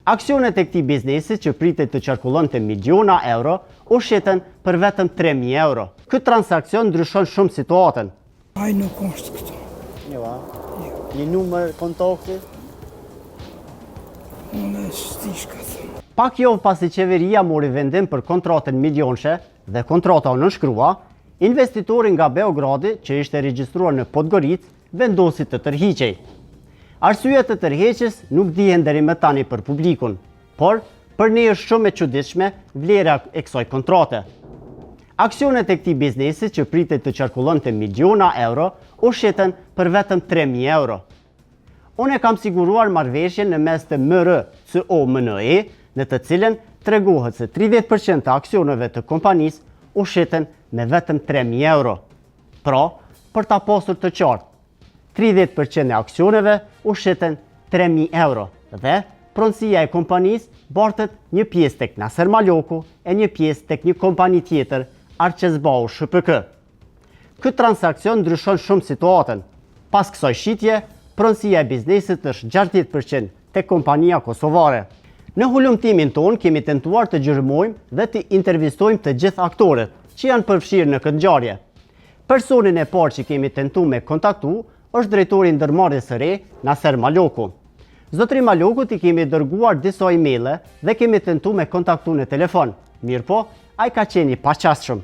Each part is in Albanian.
Aksionet e këtij biznesi që pritet të qarkullonte miliona euro u shiten për vetëm 3.000 euro. Ky transakcion ndryshon shumë situatën. Ai nuk është këtu. Jo, një numër kontakti? Unë s'di çka them. Pak javë pasi qeveria mori vendim për kontratën milionshë dhe kontrata u nënshkrua, investitori nga Beogradi, që ishte regjistruar në Podgoricë, vendosi të tërhiqej. Arsyet të tërheqjes nuk dihen deri më tani për publikun, por për ne është shumë e çuditshme vlera e kësaj kontrate. Aksionet e këtij biznesi që pritet të qarkullonte miliona euro u shiten për vetëm 3.000 euro. Unë kam siguruar marrëveshjen në mes të MRCOMNE, në të cilën tregohet se 30% të aksioneve të kompanisë u shiten me vetëm 3.000 euro. Pra, për ta pasur të qartë, 30% e aksioneve u shiten 3.000 euro dhe pronësia e kompanisë bartet një pjesë tek Naser Maloku e një pjesë tek një kompani tjetër, Arqezbau SHPK. Ky transakcion ndryshon shumë situatën. Pas kësaj shitje, pronësia e biznesit është 60% tek kompania kosovare. Në hulumtimin ton kemi tentuar të gjyrmojmë dhe të intervistojmë të gjithë aktorët që janë përfshirë në këtë ngjarje. Personin e parë që kemi tentuar me kontaktu është drejtori i ndërmarrjes së re, Naser Maloku. Zotri Malokut i kemi dërguar disa emailë dhe kemi tentuar me kontaktu në telefon. Mirëpo, ai ka qenë i paqastshëm.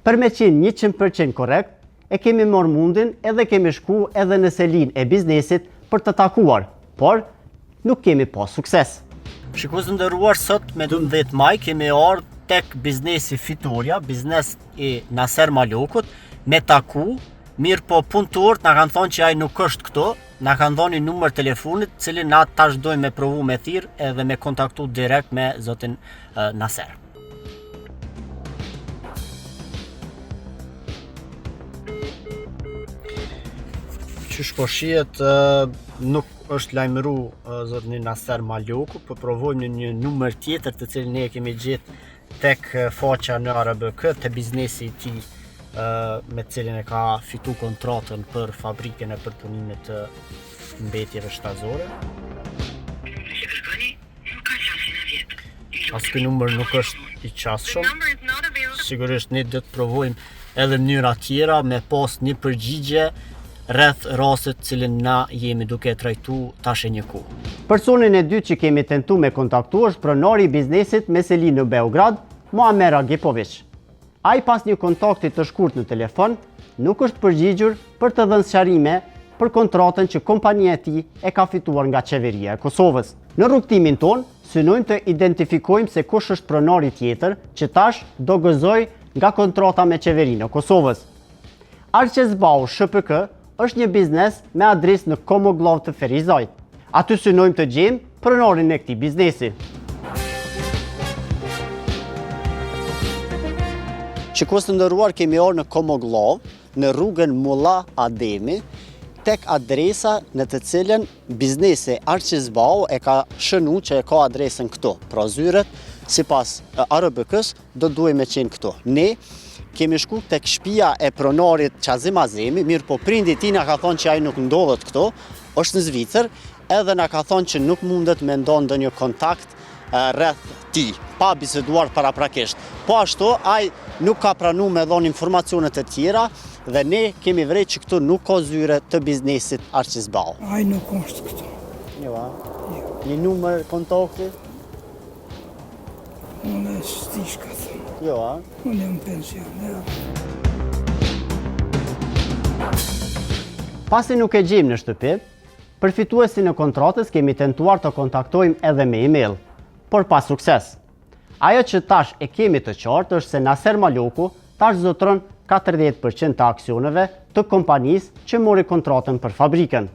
Për me qenë 100% korrekt, e kemi marrë mundin edhe kemi shku edhe në selin e biznesit për të takuar, por nuk kemi pas sukses. Shikues të nderuar, sot me 12 maj kemi ardhur tek biznesi Fitoria, biznes i Naser Malokut, me taku. Mirë po punëtorët na kanë thonë që ai nuk është këtu, na kanë dhënë një numër telefonit, cilin na tash dojmë me provu me thirr edhe me kontaktu direkt me zotin Naser. Qysh po shihet, nuk është lajmëru zotni Naser Maloku, po provojmë një numër tjetër të cilin ne kemi gjetë tek faqja në ARBK të biznesi i tij, me cilin e ka fitu kontratën për fabrikën e përpunimit të mbetjeve shtazore. As ky numër nuk është i qasshëm. Sigurisht ne do të provojmë edhe mënyra tjera me pas një përgjigje rreth rastit cilin na jemi duke trajtu tash e një kohë. Personin e dytë që kemi tentuar me kontaktu është pronari i biznesit me selinë në Beograd, Muamer Agipović. Ai pas një kontakti të shkurt në telefon, nuk është përgjigjur për të dhënë sqarime për kontratën që kompania e tij e ka fituar nga qeveria e Kosovës. Në rrugtimin ton, synojmë të identifikojmë se kush është pronari tjetër që tash do gëzoj nga kontrata me qeverinë e Kosovës. Arqezbau SHPK është një biznes me adresë në Komogllav të Ferizajt. Aty synojmë të gjejmë pronarin e këtij biznesi. Shikues të nderuar, kemi ardhur në Komogllav, në rrugën Mulla Ademi, tek adresa në të cilën biznesi Arqezbau e ka shënuar që e ka adresën këtu. Pra zyret, sipas ARBK-s, do duhet me qenë këtu. Ne kemi shku tek shtëpia e pronarit Qazim Azemi, mirë po prindi i tij na ka thonë që ai nuk ndodhet këtu, është në Zvicër, edhe na ka thonë që nuk mundet me ndonë ndonjë kontakt rreth tij, pa biseduar paraprakisht. Po ashtu, ai nuk ka pranuar me dhënë informacione të tjera dhe ne kemi vërejtë që këtu nuk ka zyre të biznesit Arqezbau. Ai nuk është këtu. Jo, një numër kontakti? Unë s'di çka them. Jo, Unë jam pensioner. Pasi nuk e gjejmë në shtëpi, përfituesin e kontratës kemi tentuar të kontaktojmë edhe me email, por pa sukses. Ajo që tash e kemi të qartë është se Naser Maloku tash zotron 40% të aksioneve të kompanisë që mori kontratën për fabrikën.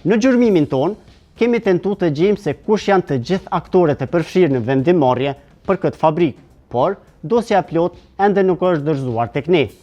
Në gjurmimin ton, kemi tentuar të gjejmë se kush janë të gjithë aktorët e përfshirë në vendimmarrje për këtë fabrikë, por dosja plot ende nuk është dorëzuar tek ne.